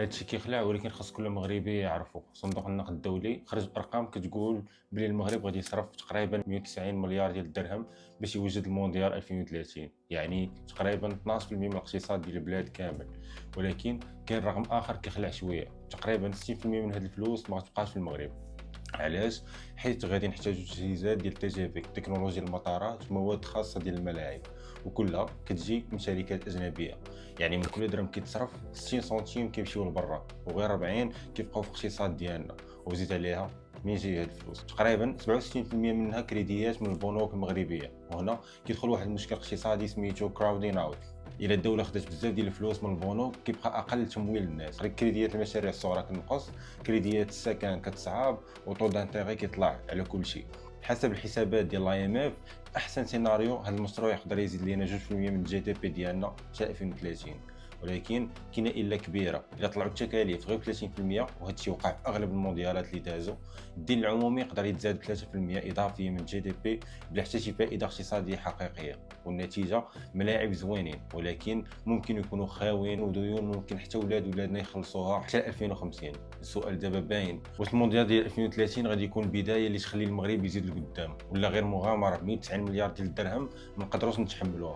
هادشي كيخلع، ولكن خاص كل مغربي يعرفو. صندوق النقد الدولي خرج بأرقام كتقول بلي المغرب غادي يصرف تقريبا 190 مليار ديال الدرهم باش يوجد المونديال 2030، يعني تقريبا 12% من الاقتصاد ديال البلاد كامل. ولكن كاين رقم اخر كيخلع شويه، تقريبا 60% من هاد الفلوس ما غتبقاش في المغرب. علاش؟ حيت غادي نحتاجو تجهيزات ديال التجافي، تكنولوجيا المطارات، مواد خاصه ديال الملاعب، وكلها كتجي من شركات اجنبيه. يعني من كل درهم كيتصرف 60 سنتيم كيمشيو لبرا، وغير 40 كيبقاو في الاقتصاد ديالنا. وزيد عليها منين جاي هاد الفلوس؟ تقريبا 67% منها كريديات من البنوك المغربيه. وهنا كيدخل واحد المشكل اقتصادي سميتو كراودين اوت. الا الدوله خدات بزاف ديال الفلوس من البنوك كيبقى اقل تمويل للناس، غير كريديات المشاريع الصغرى كتنقص، كريديات السكن كتصعب، وطول دانتيغي كيطلع على كل شيء. حسب الحسابات ديال الاي ام اف، احسن سيناريو هذا المشروع يقدر يزيد لينا 2% من الجي دي بي ديالنا حتى 2030. ولكن كاينه الا كبيره، الا طلعوا التكاليف غير ب 30%، وهذا الشيء وقع في اغلب المونديالات اللي دازوا، الدين العمومي يقدر يتزاد ب 3% اضافيه من الجي دي بي بلا حتى شي فائده اقتصاديه حقيقيه. والنتيجه ملاعب زوينين، ولكن ممكن يكونوا خاويين، وديون ممكن حتى ولادنا يخلصوها حتى 2050. السؤال دابا باين، واش المونديال ديال 2030 غادي يكون البدايه اللي تخلي المغرب يزيد لقدام، ولا غير مغامره ب 190 مليار ديال الدرهم ما نقدروش نتحملوها؟